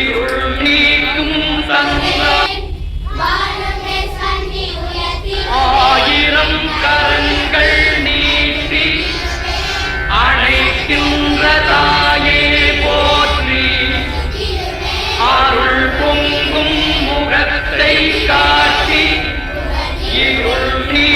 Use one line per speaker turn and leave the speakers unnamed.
இருள் நீக்கும் தந்தா ஆயிரம் கரங்கள் நீட்டி அணைக்கின்ற தாயே போற்றி அருள் பொங்கும் முகத்தை காட்டி இருள் நீ